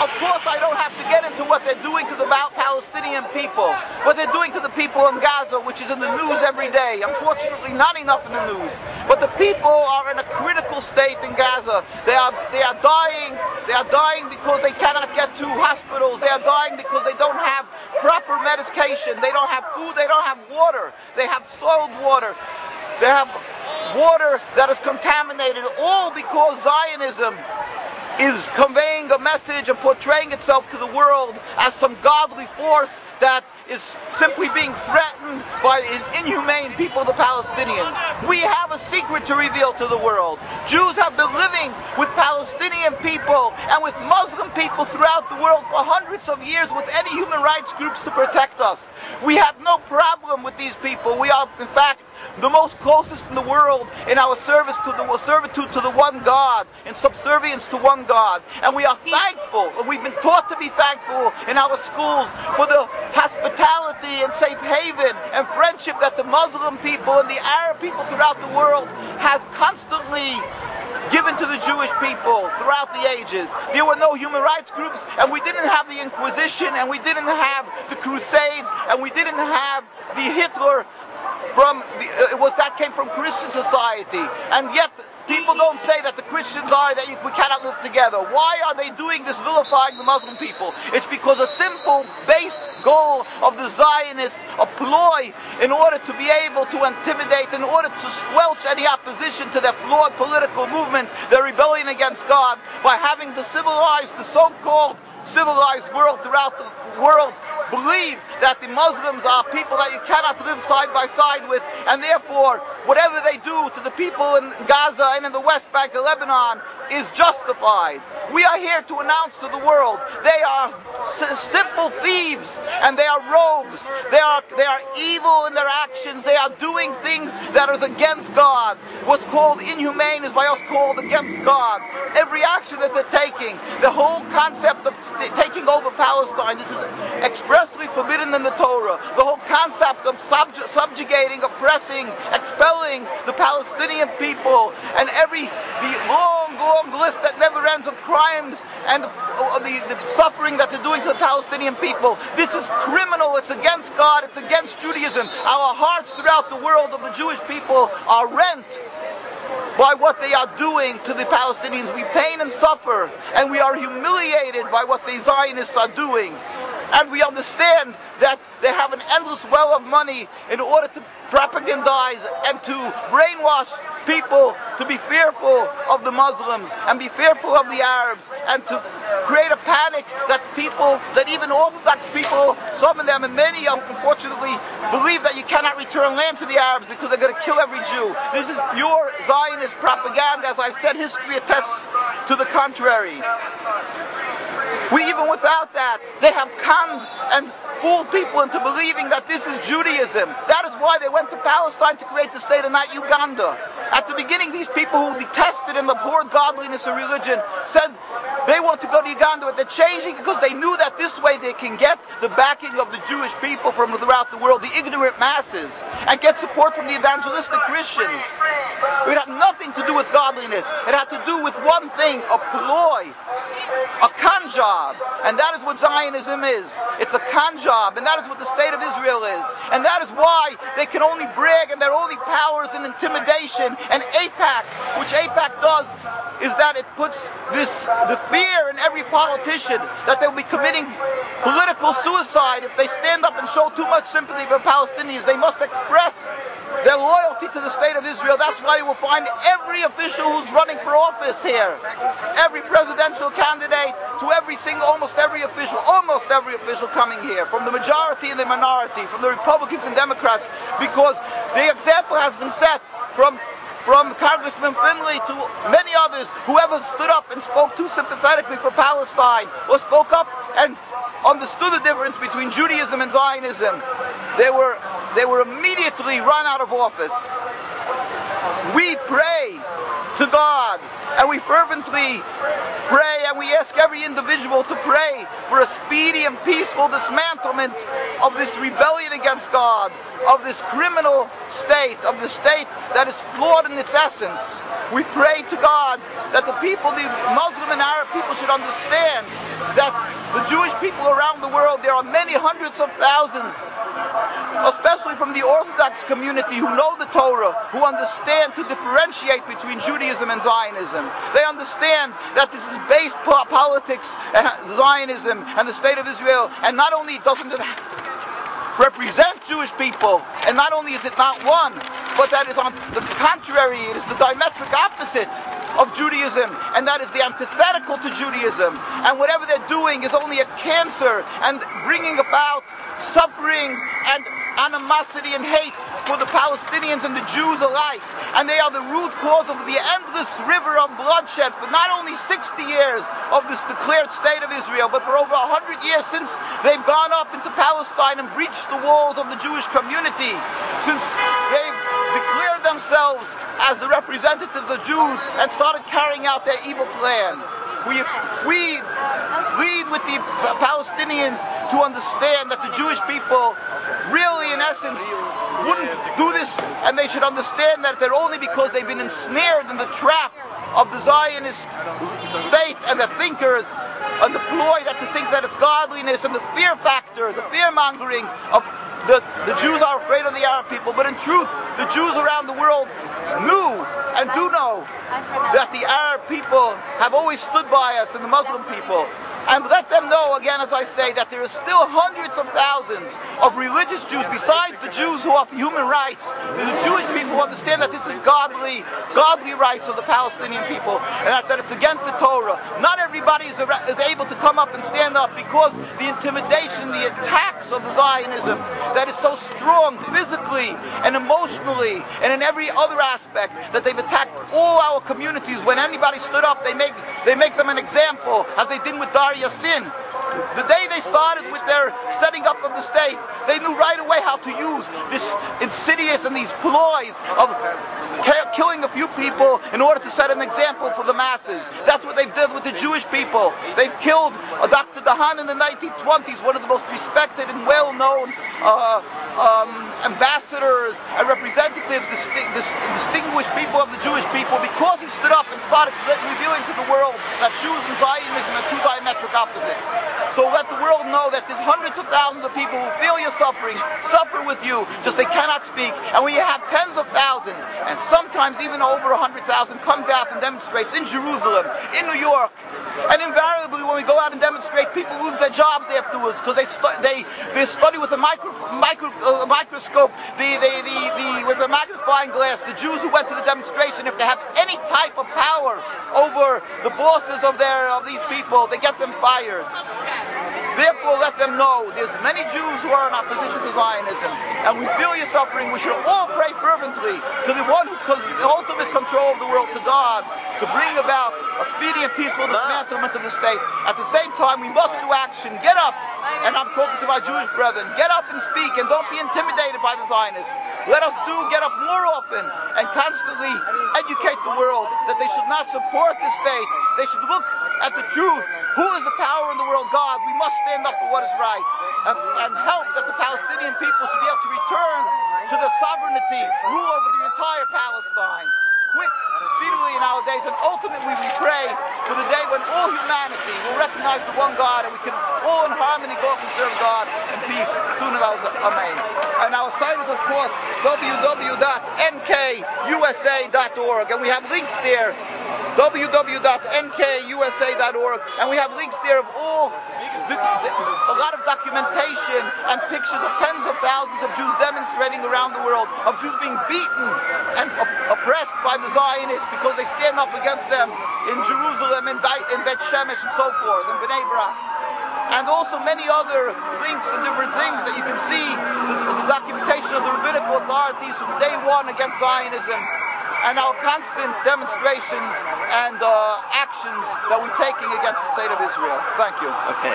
Of course, I don't have to get into what they're doing to the Palestinian people, what they're doing to the people in Gaza, which is in the news every day. Unfortunately, not enough in the news. But the people are in a critical state in Gaza. They are dying. They are dying because they cannot get to hospitals. They are dying because they don't have proper medication. They don't have food. They don't have water. They have soiled water. They have water that is contaminated, all because Zionism is conveying a message and portraying itself to the world as some godly force that is simply being threatened by inhumane people, the Palestinians. We have a secret to reveal to the world. Jews have been living with Palestinian people and with Muslim people throughout the world for hundreds of years with any human rights groups to protect us. We have no problem with these people. We are, in fact, the most closest in the world in our servitude to the one God, in subservience to one God. And we are thankful, and we've been taught to be thankful in our schools for the hospitality and safe haven and friendship that the Muslim people and the Arab people throughout the world has constantly given to the Jewish people throughout the ages. There were no human rights groups, and we didn't have the Inquisition, and we didn't have the Crusades, and we didn't have the Hitler that came from Christian society. And yet people don't say that the Christians are that we cannot live together. Why are they doing this, vilifying the Muslim people? It's because a simple base goal of the Zionists, a ploy in order to be able to intimidate, in order to squelch any opposition to their flawed political movement, their rebellion against God, by having the so-called civilized world throughout the world believe that the Muslims are people that you cannot live side by side with, and therefore whatever they do to the people in Gaza and in the West Bank of Lebanon is justified. We are here to announce to the world they are simple thieves and they are rogues. They are evil in their actions. They are doing things that is against God. What's called inhumane is by us called against God. Every action that they're taking, the whole concept of taking over Palestine, this is expressly forbidden in the Torah. The whole concept of subjugating, oppressing, expelling the Palestinian people, and the long list that never ends of crimes and the suffering that they're doing to the Palestinian people. This is criminal. It's against God. It's against Judaism. Our hearts throughout the world of the Jewish people are rent by what they are doing to the Palestinians. We pain and suffer, and we are humiliated by what the Zionists are doing. And we understand that they have an endless well of money in order to propagandize and to brainwash people to be fearful of the Muslims and be fearful of the Arabs, and to create a panic that even Orthodox people, some of them and many unfortunately, believe that you cannot return land to the Arabs because they're going to kill every Jew. This is pure Zionist propaganda. As I've said, history attests to the contrary. Even without that, they have conned and fooled people into believing that this is Judaism. That is why they went to Palestine to create the state and not Uganda. At the beginning, these people who detested and abhorred godliness and religion said they want to go to Uganda, but they're changing because they knew that this way they can get the backing of the Jewish people from throughout the world, the ignorant masses, and get support from the evangelistic Christians. It had nothing to do with godliness. It had to do with one thing, a ploy, a con job. And that is what Zionism is. It's a con job, and that is what the state of Israel is. And that is why they can only brag, and their only powers in intimidation. And AIPAC, which AIPAC does, is that it puts the fear in every politician that they'll be committing political suicide if they stand up and show too much sympathy for Palestinians. They must express their loyalty to the state of Israel. That's why you will find every official who's running for office here, every presidential candidate to almost every official coming here, from the majority and the minority, from the Republicans and Democrats, because the example has been set from Congressman Finley to many others. Whoever stood up and spoke too sympathetically for Palestine or spoke up and understood the difference between Judaism and Zionism, they were immediately run out of office. We pray to God, and we fervently pray, and we ask every individual to pray for a speedy and peaceful dismantlement of this rebellion against God, of this criminal state, of the state that is flawed in its essence. We pray to God that the people, the Muslim and Arab people, should understand that the Jewish people around the world, there are many hundreds of thousands, especially from the Orthodox community, who know the Torah, who understand to differentiate between Judaism and Zionism. They understand that this is base politics and Zionism and the state of Israel, and not only doesn't it represent Jewish people, and not only is it not one, but that is on the contrary, it is the diametric opposite of Judaism, and that is the antithetical to Judaism. And whatever they're doing is only a cancer and bringing about suffering and animosity and hate for the Palestinians and the Jews alike. And they are the root cause of the endless river of bloodshed for not only 60 years of this declared state of Israel, but for over 100 years since they've gone up into Palestine and breached the walls of the Jewish community, since they've declared themselves as the representatives of Jews and started carrying out their evil plan. We lead with the Palestinians to understand that the Jewish people really, in essence, wouldn't do this, and they should understand that they're only because they've been ensnared in the trap of the Zionist state and the thinkers and the ploy that to think that it's godliness and the fear factor, the fear-mongering of the Jews are afraid of the Arab people. But in truth, the Jews around the world knew and do know that the Arab people have always stood by us and the Muslim people. And let them know, again, as I say, that there is still hundreds of thousands of religious Jews, besides the Jews who offer human rights. The Jewish people understand that this is godly rights of the Palestinian people, and that it's against the Torah. Not everybody is able to come up and stand up because the intimidation, the attacks of the Zionism that is so strong physically and emotionally and in every other aspect, that they've attacked all our communities. When anybody stood up, they make them an example, as they did with Dar Yassin. The day they started with their setting up of the state, they knew right away how to use this insidious and these ploys of killing a few people in order to set an example for the masses. That's what they've done with the Jewish people. They've killed Dr. Dahan in the 1920s, one of the most respected and well-known ambassadors and representatives, distinguished people of the Jewish people, because he stood up and started revealing to the world that Jews and Zionism are two diametric opposites. So let the world know that there's hundreds of thousands of people who feel your suffering, suffer with you, just they cannot speak. And when you have tens of thousands, and sometimes even over 100,000, comes out and demonstrates in Jerusalem, in New York, and invariably when we go out and demonstrate, people lose their jobs afterwards because they study with a microscope, with a magnifying glass. The Jews who went to the demonstration, if they have any type of power over the bosses of these people, they get them fired. Therefore, let them know there's many Jews who are in opposition to Zionism, and we feel your suffering. We should all pray fervently to the one who has the ultimate control of the world, to God, to bring about a speedy and peaceful dismantlement of the state. At the same time, we must do action. Get up, and I'm talking to my Jewish brethren, get up and speak, and don't be intimidated by the Zionists. Let us get up more often and constantly educate the world that they should not support the state. They should look at the truth. Who is the power in the world? God. We must stand up for what is right and help that the Palestinian people should be able to return to the sovereignty, rule over the entire Palestine. Quick, speedily in our days, and ultimately we pray for the day when all humanity will recognize the one God, and we can all in harmony go up and serve God in peace. Soon as Amen. And our site is, of course, www.nkusa.org, and we have links there, www.nkusa.org, and we have links there of a lot of documentation and pictures of tens of thousands of Jews demonstrating around the world, of Jews being beaten and oppressed by the Zionists because they stand up against them in Jerusalem, in Bet Shemesh, and so forth, in Bnei Brak. And also many other links and different things that you can see, the documentation of the rabbinical authorities from day one against Zionism, and our constant demonstrations and actions that we're taking against the state of Israel. Thank you. Okay.